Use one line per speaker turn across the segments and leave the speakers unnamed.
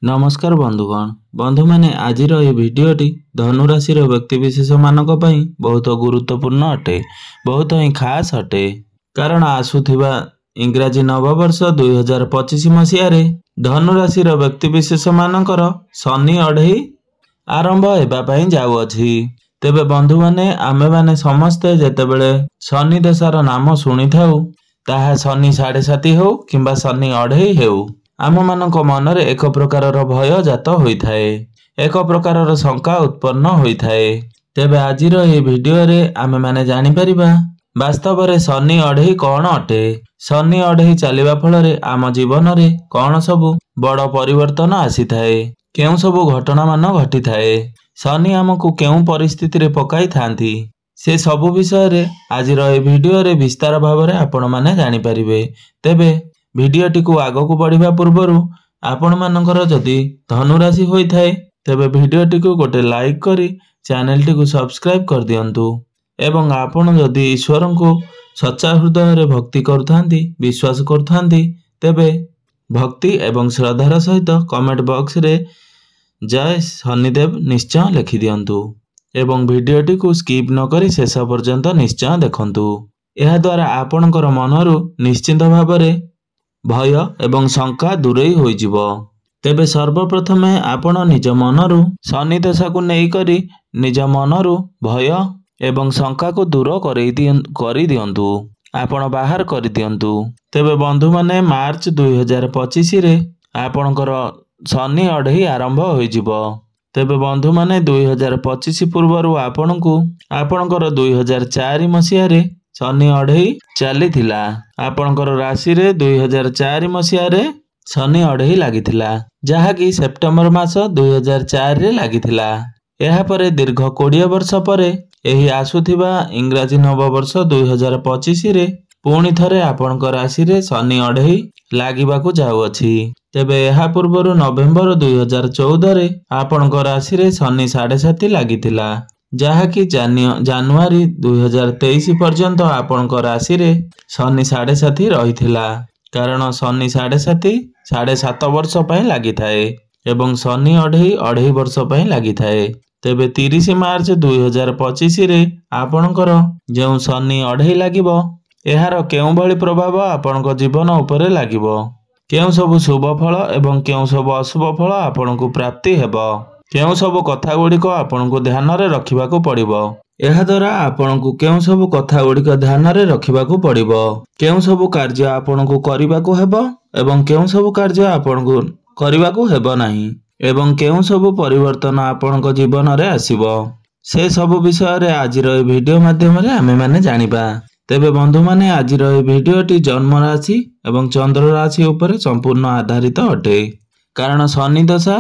नमस्कार बंधुगण बंधु मैंने आज भिडटी धनुराशि व्यक्तिशेष मानक बहुत गुरुत्वपूर्ण अटे। बहुत ही खास अटे कारण आसुथिबा इंग्राजी नववर्ष 2025 मसीह धनुराशि व्यक्तिशेष मानकर शनि अढ़ई आरंभ होगापी जाऊँगी। तेबे बंधु मैंने आमे मैंने समस्ते जेतेबेले शनि दशार नाम शुणी थाउ ताहा शनि 7.5 हो किंबा शनि अढ़ई हो आम मानक मनरे एक प्रकार भय जात होइथाए, एक प्रकार शंका उत्पन्न होइथाए। तेबे आजिर ये वीडियो रे आमे माने जानि परिबा वास्तव रे शनि अढ़ई कौन अटे, शनि अढ़ई चलिबा फल आम जीवन रे कौन सबु बड़ परिवर्तन आसी थाए, केउ सबु घटना मान घटी थाए, शनि आमको केउ परिस्थिति रे पकाई थांती से सबु विषय रे आजिर ये वीडियो रे विस्तार भाव रे आपण माने जानि परिबे। तेबे भिडियोटी को आग को बढ़िबा पूर्वर आपण मानकर जदि धनुराशि होइथाए तेबे भिडियोटी को गोटे लाइक करी चैनल टी को सब्सक्राइब कर दियंतु एवं आपण जदि ईश्वर को सच्चा हृदय रे भक्ति करथांती विश्वास करथांती तेबे भक्ति एवं श्रद्धार सहित कमेंट बॉक्स रे जय शनिदेव निश्चय लिखि दियंतु एवं भिडियोटी को स्किप न करी शेष पर्यंत निश्चय देखंतु। एहा द्वारा आपणकर मनरु निश्चित भाव रे भय एवं शंका दूरेई होइजिबो। तेबे सर्वप्रथमे आपण निज मनरु शनि दशा को नेई करी निज मनरु भय एवं शंका को दूर करि दियंतु, आपण बाहर करि दियंतु। तेबे बंधु माने मार्च 2025 रे आपणकर शनि अढ़ई आरंभ होइजिबो। तेबे बंधु माने 2025 पूर्वरु आपणको आपणकर 2004 मसीह रे शनि अढ़ई चली थिला। आपणकर राशि रे 2004 मसीह रे शनि अढ़ई लागिथिला जहाँकि सेप्टेम्बर मास 2004 रे लागिथिला। एहा परे दीर्घ 20 वर्ष परे एही आसुथिबा इंग्राजी नववर्ष 2025 रे पुणी थरे आपणकर राशि रे शनि अढ़ई लागिबाकू जाउअछि। तेबे एहा पूर्वरु नवेम्बर 2014 रे आपणकर राशि रे शनि 7.5 लागिथिला जहाँकि जानुआरी 2023 पर्यंत आपणकर राशि रे शनि 7.5 रहिथिला कारण शनि 7.5 वर्ष पई लागि थाए एवं शनि अढ़ई वर्ष पई लागि थाए। तेबे 30 मार्च 2025 रे आपणकर जेउ शनि अढ़ई लागिबो एहार केउ भली प्रभाव आपणक जीवन उपरे लागिबो, केउ सब शुभ फल एवं केउ सब अशुभ फल आपणको प्राप्ति हेबो, केउ सब कथा गुड़िक आपणको ध्यान रे रखिबाकू पड़िबो। एहा द्वारा आपणको केउ सब कथा गुड़िक ध्यान रे रखिबाकू पड़िबो, केउ सब कार्य आपणको करिबाकू हेबो एवं केउ सब कार्य आपणको करिबाकू हेबो नाही एवं केउ सब परिवर्तन आपणको जीवन रे आसीबो से सब विषय रे आजिर ए वीडियो माध्यम रे आमे माने जानिबा। तेबे बंधु माने आजिर ए वीडियोटी जन्म राशि एवं चंद्र राशि उपरे संपूर्ण आधारित अटे कारण शनि दशा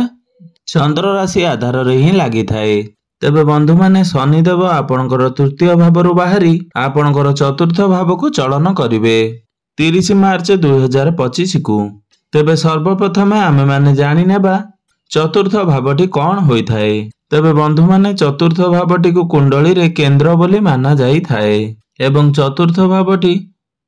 चंद्र राशि आधार रे ही लागि थाए। तेबे बंधु माने शनिदेव आपणकर तृतीय भावरु बाहरी आपणकर चतुर्थ भाव को चलन करिवे 30 मार्च 2025 को। तेबे सर्वप्रथम आमे माने जानि नेबा चतुर्थ भावटी कौन होई थाए। तेबे बंधु माने चतुर्थ भावटी को कुंडली रे केंद्र बोली माना जाई थाए एवं चतुर्थ भावटी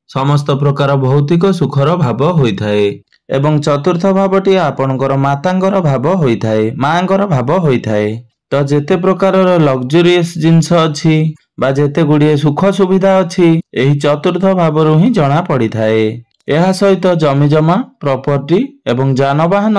समस्त प्रकार भौतिक सुखर भाव होई थाए एवं चतुर्थ भावटी आपणकर मातांकर भाव होई थाए, मांकर भाव होई थाए। तो जेते प्रकार लग्जरियस जिंस अछि बा जेते गुड़िए सुख सुविधा अछि एही चतुर्थ भावरु ही जणा पड़ी थाए। एहा सहित जमीजमा प्रॉपर्टी एवं जानवाहन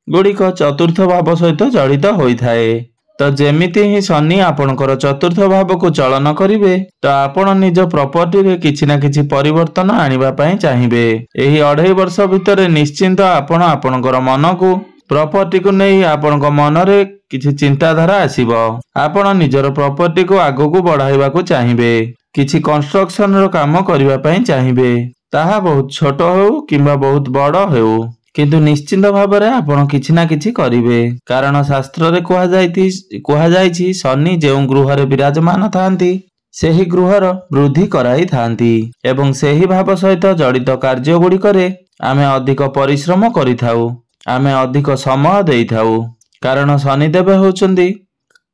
गुड़िक चतुर्थ भाव सहित जड़ित होई थाए। तो जेमिति ही शनि आपणकर चतुर्थ भाव को चलन करिवे तो आपण निज प्रॉपर्टी रे किछि ना किछि परिवर्तन आनिबा पई चाहिबे। एही अढ़ई वर्ष भितरे निश्चिंत आपण आपणकर मन को प्रॉपर्टी को नहीं आपणक मन रे किछि चिंताधारा आसीबो। आपण निजर प्रॉपर्टी को आगो को बढ़ाइबा को चाहिबे, किछि कंस्ट्रक्शन रो काम करिबा पई चाहिबे, ताहा बहुत छोट हो किंबा बहुत बड़ हो किंतु निश्चिंत भाव रे आपण किछि ना किछि करिवे कारण शास्त्र रे कुहा जायछि शनि जेउ गृह रे विराजमान थांती सेही गृहर वृद्धि कराई थांती एवं सेही भाव सहित जड़ित कार्य गुड़ी करे आमे अधिक परिश्रम करिथाउ, आमे अधिक समय देइथाउ कारण शनिदेव होउचंदी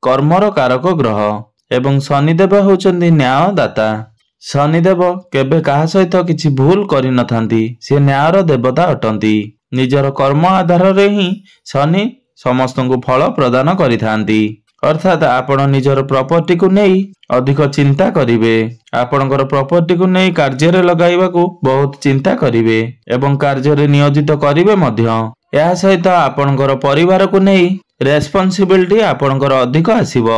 कर्मर कारक ग्रह एवं शनिदेव होउचंदी न्यायदाता। शनिदेव केबे काहा सहित किछि भूल करि नथांती, से न्यायर देवता अटंती। ନିଜର କର୍ମ ଆଧାରରେ ହିଁ ଶନି ସମସ୍ତଙ୍କୁ ଫଳ ପ୍ରଦାନ କରିଥାନ୍ତି। ଅର୍ଥାତ୍ ଆପଣ ନିଜର ପ୍ରପର୍ଟିକୁ ନେଇ ଅଧିକ ଚିନ୍ତା କରିବେ। ଆପଣଙ୍କର ପ୍ରପର୍ଟିକୁ ନେଇ କାର୍ଯ୍ୟରେ ଲଗାଇବାକୁ ବହୁତ ଚିନ୍ତା କରିବେ ଏବଂ କାର୍ଯ୍ୟରେ ନିୟୋଜିତ କରିବେ ମଧ୍ୟ। ଏହା ସହିତ ଆପଣଙ୍କର ପରିବାରକୁ ନେଇ ରେସ୍ପନ୍ସିବିଲିଟି ଆପଣଙ୍କର ଅଧିକ ଆସିବ।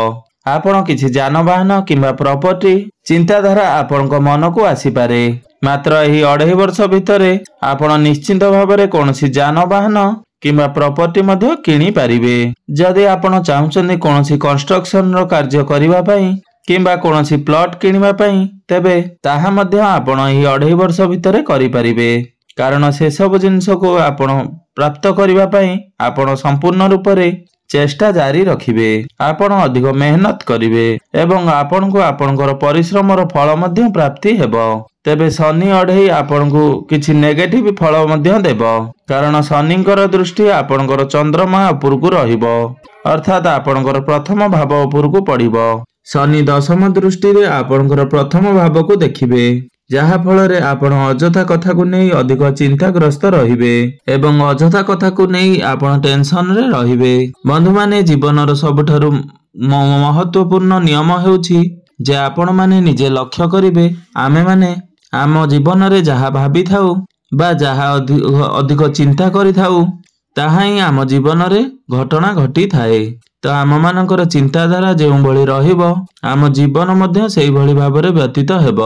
ଆପଣ କିଛି ଯାନବାହନ କିମ୍ବା ପ୍ରପର୍ଟି ଚିନ୍ତାଧାରା ଆପଣଙ୍କ ମନକୁ ଆସିପାରେ। ମାତ୍ର ଏହି 2.5 ବର୍ଷ ଭିତରେ ଆପଣ ନିଶ୍ଚିନ୍ତ ଭାବରେ କୌଣସି ଯାନବାହନ କିମ୍ବା ପ୍ରପର୍ଟି ମଧ୍ୟ କିଣି ପାରିବେ। ଯଦି ଆପଣ ଚାହୁଁଛନ୍ତି କୌଣସି କନଷ୍ଟ୍ରକ୍ସନର କାର୍ଯ୍ୟ କରିବା ପାଇଁ କିମ୍ବା କୌଣସି ପ୍ଲଟ୍ କିଣିବା ପାଇଁ, ତେବେ ତାହା ମଧ୍ୟ ଆପଣ ଏହି 2.5 ବର୍ଷ ଭିତରେ କରିପାରିବେ। କାରଣ ସେସବୁ ଜିନିଷକୁ ଆପଣ ପ୍ରାପ୍ତ କରିବା ପାଇଁ ଆପଣ ସମ୍ପୂର୍ଣ୍ଣ ରୂପରେ ଚେଷ୍ଟା ଜାରି ରଖିବେ। ଆପଣ ଅଧିକ ମେହନତ କରିବେ ଏବଂ ଆପଣଙ୍କୁ ଆପଣଙ୍କର ପରିଶ୍ରମର ଫଳ ମଧ୍ୟ ପ୍ରାପ୍ତି ହେବ। ତେବେ ଶନି 2.5 ଆପଣଙ୍କୁ କିଛି ନେଗେଟିଭ ଫଳ ମଧ୍ୟ ଦେବ। କାରଣ ଶନିଙ୍କର ଦୃଷ୍ଟି ଆପଣଙ୍କର ଚନ୍ଦ୍ରମା ଉପରକୁ ରହିବ, ଅର୍ଥାତ୍ ଆପଣଙ୍କର ପ୍ରଥମ ଭାବ ଉପରକୁ ପଡ଼ିବ। ଶନି 10ମ ଦୃଷ୍ଟିରେ ଆପଣଙ୍କର ପ୍ରଥମ ଭାବକୁ ଦେଖିବେ, ଯାହା ଫଳରେ ଆପଣ ଅଯଥା କଥାକୁ ନେଇ ଅଧିକ ଚିନ୍ତାଗ୍ରସ୍ତ ରହିବେ ଏବଂ ଅଯଥା କଥାକୁ ନେଇ ଆପଣ ଟେନସନରେ ରହିବେ। ବନ୍ଧୁମାନେ, ଜୀବନର ସବୁଠାରୁ ମହତ୍ୱପୂର୍ଣ୍ଣ ନିୟମ ହେଉଛି ଯେ ଆପଣମାନେ ନିଜେ ଲକ୍ଷ୍ୟ କରିବେ ଆମେମାନେ ଆମ ଜୀବନରେ ଯାହା ଭାବିଥାଉ ବା ଯାହା ଅଧିକ ଚିନ୍ତା କରିଥାଉ ତାହା ହିଁ ଆମ ଜୀବନରେ ଘଟଣା ଘଟିଥାଏ। ତ ଆମମାନଙ୍କର ଚିନ୍ତାଧାରା ଯେଉଁଭଳି ରହିବ ଆମ ଜୀବନ ମଧ୍ୟ ସେଇଭଳି ଭାବରେ ବ୍ୟତୀତ ହେବ।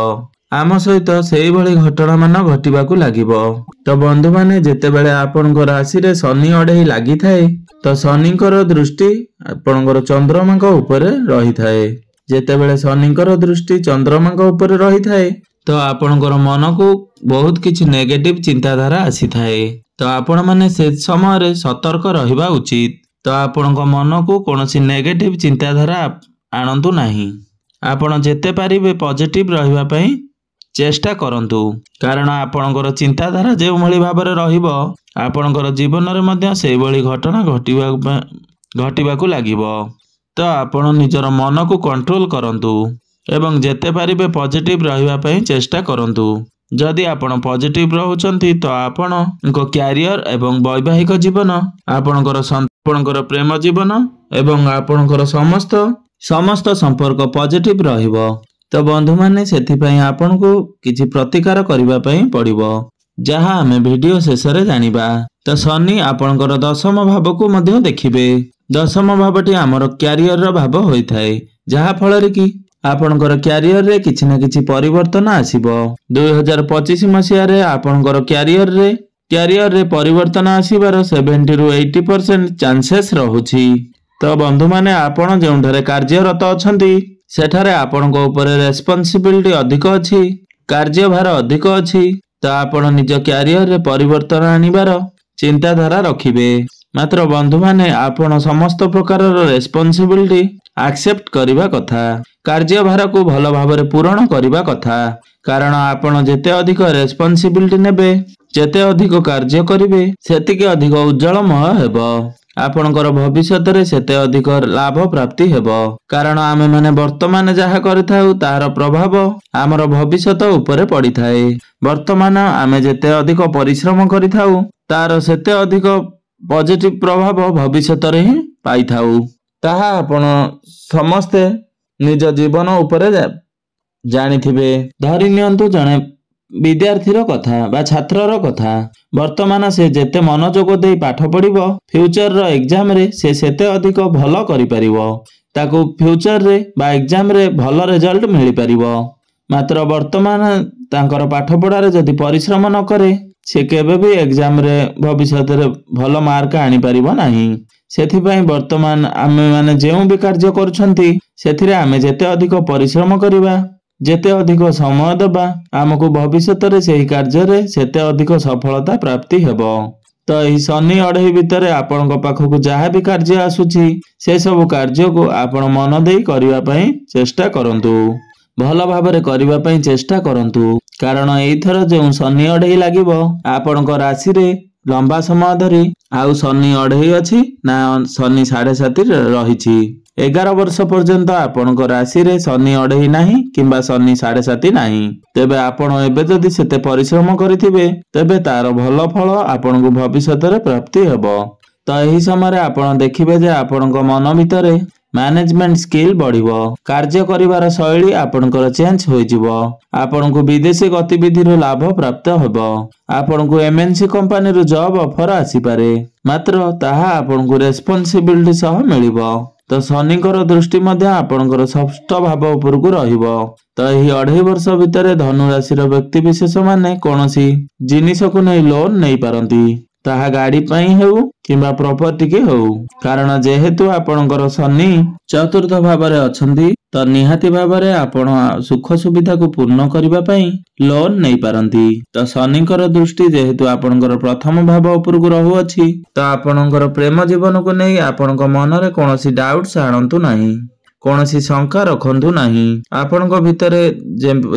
ଆମ ସହିତ ସେଇଭଳି ଘଟଣାମାନ ଘଟିବାକୁ ଲାଗିବ। ତ ବନ୍ଧୁମାନେ, ଯେତେବେଳେ ଆପଣଙ୍କ ରାଶିରେ ଶନି 2.5 ଲାଗିଥାଏ ତ ଶନିଙ୍କର ଦୃଷ୍ଟି ଆପଣଙ୍କର ଚନ୍ଦ୍ରମାଙ୍କ ଉପରେ ରହିଥାଏ। ଯେତେବେଳେ ଶନିଙ୍କର ଦୃଷ୍ଟି ଚନ୍ଦ୍ରମାଙ୍କ ଉପରେ ରହିଥାଏ ତ ଆପଣଙ୍କର ମନକୁ ବହୁତ କିଛି ନେଗେଟିଭ ଚିନ୍ତାଧାରା ଆସିଥାଏ। ତ ଆପଣମାନେ ସେ ସମୟରେ ସତର୍କ ରହିବା ଉଚିତ। ତ ଆପଣଙ୍କ ମନକୁ କୌଣସି ନେଗେଟିଭ ଚିନ୍ତାଧାରା ଆଣନ୍ତୁ ନାହିଁ। ଆପଣ ଯେତେ ପାରିବେ ପଜିଟିଭ ରହିବା ପାଇଁ ଚେଷ୍ଟା କରନ୍ତୁ। କାରଣ ଆପଣଙ୍କର ଚିନ୍ତାଧାରା ଯେଉଁଭଳି ଭାବରେ ରହିବ ଆପଣଙ୍କର ଜୀବନରେ ମଧ୍ୟ ସେଇଭଳି ଘଟଣା ଘଟିବାକୁ ଲାଗିବ। ତ ଆପଣ ନିଜର ମନକୁ କଣ୍ଟ୍ରୋଲ କରନ୍ତୁ ଏବଂ ଯେତେ ପାରିବେ ପଜିଟିଭ ରହିବା ପାଇଁ ଚେଷ୍ଟା କରନ୍ତୁ। ଯଦି ଆପଣ ପଜିଟିଭ ରହୁଛନ୍ତି ତ ଆପଣଙ୍କ କ୍ୟାରିୟର ଏବଂ ବୈବାହିକ ଜୀବନ, ଆପଣଙ୍କର ପ୍ରେମ ଜୀବନ ଏବଂ ଆପଣଙ୍କର ସମସ୍ତ ସମ୍ପର୍କ ପଜିଟିଭ ରହିବ। ତ ବନ୍ଧୁମାନେ, ସେଥିପାଇଁ ଆପଣଙ୍କୁ କିଛି ପ୍ରତିକାର କରିବା ପାଇଁ ପଡ଼ିବ, ଯାହା ଆମେ ଭିଡିଓ ଶେଷରେ ଜାଣିବା। ତ ଶନି ଆପଣଙ୍କର 10ମ ଭାବକୁ ମଧ୍ୟ ଦେଖିବେ। 10ମ ଭାବଟି ଆମର କ୍ୟାରିୟରର ଭାବ ହୋଇଥାଏ, ଯାହା ଫଳରେ କି ଆପଣଙ୍କର କ୍ୟାରିୟରରେ କିଛି ନା କିଛି ପରିବର୍ତ୍ତନ ଆସିବ। 2025 ମସିହାରେ ଆପଣଙ୍କର କ୍ୟାରିୟରରେ ପରିବର୍ତ୍ତନ ଆସିବାର 70 ରୁ 80% ଚାନ୍ସେସ୍ ରହୁଛି। ତ ବନ୍ଧୁମାନେ, ଆପଣ ଯେଉଁଠାରେ କାର୍ଯ୍ୟରତ ଅଛନ୍ତି ସେଠାରେ ଆପଣଙ୍କ ଉପରେ ରେସ୍ପନ୍ସିବିଲିଟି ଅଧିକ ଅଛି, କାର୍ଯ୍ୟଭାର ଅଧିକ ଅଛି। ତ ଆପଣ ନିଜ କ୍ୟାରିୟରରେ ପରିବର୍ତ୍ତନ ଆଣିବାର ଚିନ୍ତାଧାରା ରଖିବେ। ମାତ୍ର ବନ୍ଧୁମାନେ, ଆପଣ ସମସ୍ତ ପ୍ରକାରର ରେସ୍ପନ୍ସିବିଲିଟି ଆକ୍ସେପ୍ଟ କରିବା କଥା, କାର୍ଯ୍ୟଭାରକୁ ଭଲ ଭାବରେ ପୂରଣ କରିବା କଥା। କାରଣ ଆପଣ ଯେତେ ଅଧିକ ରେସ୍ପନ୍ସିବିଲିଟି ନେବେ, ଯେତେ ଅଧିକ କାର୍ଯ୍ୟ କରିବେ, ସେତିକି ଅଧିକ ଉଜ୍ଜଳମୟ ହେବ। ଆପଣଙ୍କର ଭବିଷ୍ୟତରେ ସେତେ ଅଧିକ ଲାଭ ପ୍ରାପ୍ତି ହେବ। କାରଣ ଆମେମାନେ ବର୍ତ୍ତମାନ ଯାହା କରିଥାଉ ତାହାର ପ୍ରଭାବ ଆମର ଭବିଷ୍ୟତ ଉପରେ ପଡ଼ିଥାଏ। ବର୍ତ୍ତମାନ ଆମେ ଯେତେ ଅଧିକ ପରିଶ୍ରମ କରିଥାଉ ତାର ସେତେ ଅଧିକ ପଜିଟିଭ ପ୍ରଭାବ ଭବିଷ୍ୟତରେ ହିଁ ପାଇଥାଉ। ତାହା ଆପଣ ସମସ୍ତେ ନିଜ ଜୀବନ ଉପରେ ଜାଣିଥିବେ। ଧରି ନିଅନ୍ତୁ ଜଣେ ବିଦ୍ୟାର୍ଥୀର କଥା ବା ଛାତ୍ରର କଥା। ବର୍ତ୍ତମାନ ସେ ଯେତେ ମନୋଯୋଗ ଦେଇ ପାଠ ପଢ଼ିବ, ଫ୍ୟୁଚରର ଏକ୍ଜାମରେ ସେ ସେତେ ଅଧିକ ଭଲ କରିପାରିବ। ତାକୁ ଫ୍ୟୁଚରରେ ବା ଏକ୍ଜାମରେ ଭଲ ରେଜଲ୍ଟ ମିଳିପାରିବ। ମାତ୍ର ବର୍ତ୍ତମାନ ତାଙ୍କର ପାଠପଢ଼ାରେ ଯଦି ପରିଶ୍ରମ ନ କରେ, ସେ କେବେ ବି ଏକ୍ଜାମରେ ଭବିଷ୍ୟତରେ ଭଲ ମାର୍କ ଆଣିପାରିବ ନାହିଁ। ସେଥିପାଇଁ ବର୍ତ୍ତମାନ ଆମେମାନେ ଯେଉଁ ବି କାର୍ଯ୍ୟ କରୁଛନ୍ତି ସେଥିରେ ଆମେ ଯେତେ ଅଧିକ ପରିଶ୍ରମ କରିବା, ଯେତେ ଅଧିକ ସମୟ ଦେବା, ଆମକୁ ଭବିଷ୍ୟତରେ ସେହି କାର୍ଯ୍ୟରେ ସେତେ ଅଧିକ ସଫଳତା ପ୍ରାପ୍ତି ହେବ। ତ ଏହି ଶନି 2.5 ଭିତରେ ଆପଣଙ୍କ ପାଖକୁ ଯାହା ବି କାର୍ଯ୍ୟ ଆସୁଛି ସେସବୁ କାର୍ଯ୍ୟକୁ ଆପଣ ମନ ଦେଇ କରିବା ପାଇଁ ଚେଷ୍ଟା କରନ୍ତୁ, ଭଲ ଭାବରେ କରିବା ପାଇଁ ଚେଷ୍ଟା କରନ୍ତୁ। କାରଣ ଏଇଥର ଯେଉଁ ଶନି 2.5 ଲାଗିବ ଆପଣଙ୍କ ରାଶିରେ ଲମ୍ବା ସମୟ ଧରି ଆଉ ଶନି 2.5 ଅଛି ନା ଶନି 7.5 ରହିଛି, 11 वर्ष पर्यंत आपणको राशि रे शनि अढ़ई नाही किंबा शनि 7.5 नाही तेबे आपण एबे जदि सेते परिश्रम करिथिबे तेबे तार भल फल आपणको भविष्यत रे प्राप्ति हेबो। तो एही समय आपण देखिबे जे आपणको मन भितरे मैनेजमेंट स्किल बढ़िबो, कार्य करिवार शैली आपणकर चेंज होई जिवो, आपणको विदेशी गतिविधि रो लाभ प्राप्त हेबो, आपणको एमएनसी कंपनी रो जॉब ऑफर आसी पारे मात्र ताहा आपणको रेस्पोंसिबिलिटी सह मिलिबो। तो शनिकर दृष्टि मध्य आपणकर षष्ठ भाव उपरकू रहिबो। तो एही 2.5 वर्ष भितरे धनु राशि रो व्यक्ति विशेष माने कोनोसी जिनिस को नै लोन नै पारंती, ताहा गाड़ी पई हेउ किंबा प्रॉपर्टी के हो, कारण जेहेतु आपणकर शनि चतुर्थ भाव रे अछंती तो निहाती भाव रे आपण सुख सुविधा को पूर्ण करिबा पई लोन नै पारंती। तो शनिकर दृष्टि जेहेतु आपणकर प्रथम भाव उपरकू रहु अछि तो आपणकर प्रेम जीवन को नै आपणक मन रे कोनोसी डाउट्स आणंतु नाही, कोनोसी शंका रखंतु नाही, आपणक भितरे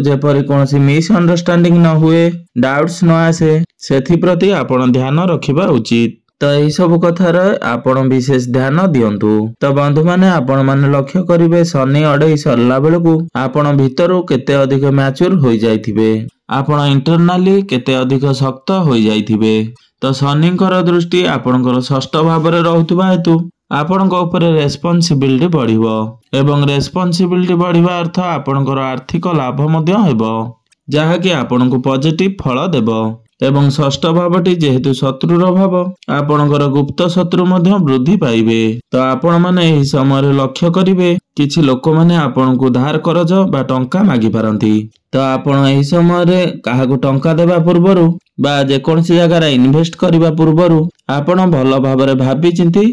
जेपरि कोनोसी मिसअंडरस्टैंडिंग न हुए, डाउट्स न आसे सेथि प्रति आपण ध्यान रखिबा उचित। तो यही सब कथार आपण विशेष ध्यान दियंतु। तो बंधु माने आपण माने लक्ष्य करिवे शनि अढ़ई सरला बेलकू आपण भितरु केते अधिक मैच्योर होई जाइथिबे, आपण इंटरनली केते अधिक शक्त होई जाइथिबे। तो शनिकर दृष्टि आपणकर षष्ठ भाव रे रहउतबा हेतु आपणक ऊपर रेस्पोंसिबिलिटी बढ़िबो एवं रेस्पोंसिबिलिटी बढ़िबा अर्थ आपणकर आर्थिक लाभ मध्य हेबो, जहा कि आपणको पॉजिटिव फल देबो। एवं षष्ठ भावटी जेहेतु शत्रुर भाव आपणकर गुप्त शत्रु मध्य वृद्धि पाइबे। तो आपण माने एही समय लक्ष्य करिवे किछि लोक माने आपणको धार करज बा टंका मागी पारंती। तो आपण एही समय रे काहाकू टंका देबा पूर्वरु बा जे कोनसी जगह रे इन्वेस्ट करिबा पूर्वरु आपण भल भाबरे भाबी चिंती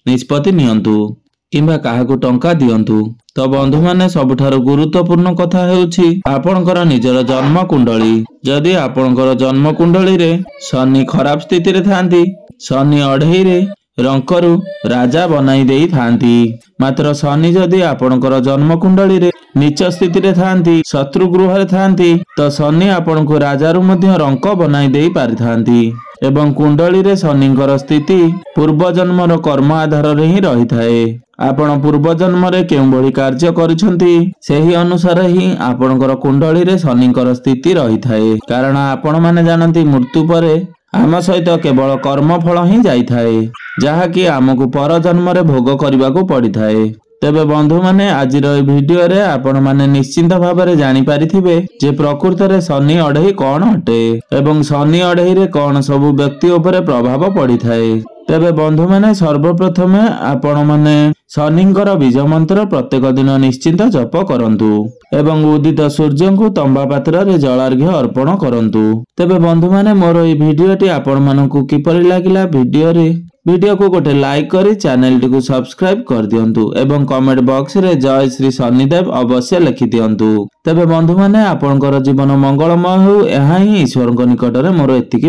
निष्पत्ति नियंतु किंबा काहाकू टंका दियंतु। तो बंधु माने सबुठारु गुरुत्वपूर्ण कथा हेउछि आपणकर निजर जन्म कुंडली। जदि आपणकर जन्म कुंडली रे शनि खराब स्थिति रे थांती, शनि अढ़ई रे रंकरु राजा बनाई देई थांती, मात्र शनि जदि आपणकर जन्म कुंडली रे नीच स्थिति रे थांती, शत्रु गृह रे थांती तो शनि आपणको राजारु मध्य रंक बनाई देई पारि थांती। एवं कुंडली रे शनिकर स्थिति पूर्व जन्मर कर्म आधार रे ही रही थाए। आपण पूर्व जन्म रे केउ भली कार्य करिसंती सेही अनुसार ही आपणकर कुंडली रे शनिकर स्थिति रही थाए, कारण आपण माने जानंती मृत्यु परे आम सहित केवल कर्म फल ही जाई थाए, जहा कि आमको पर जन्म रे भोग करबा को पड़ी थाए। तेबे बंधु माने आजिर ए वीडियो रे आपण माने निश्चिंत भाव रे जानि पारिथिबे जे प्रकृत रे शनि अढ़ई कोन हटे एवं शनि अढ़ई रे कोन सबु व्यक्ति उपरे प्रभाव पड़ी थाए। तेबे बंधु माने सर्वप्रथमे आपण माने शनिंकर बीज मंत्र प्रत्येक दिन निश्चिंत जप करंतु एवं उदित सूर्य को तंबा पात्र रे जलार्घ्य अर्पण करंतु। तेबे बंधु माने मोर ए वीडियोटी आपण मानकू किपरि लागिला वीडियो को गोटे लाइक करी चैनल टी को सब्सक्राइब कर दियंतु एवं कमेंट बॉक्स रे जय श्री शनिदेव अवश्य लिखि दियंतु। तेबे बंधु माने आपणकर जीवन मंगलमय हो, एहा ही ईश्वर निकट रे मोर एतिकी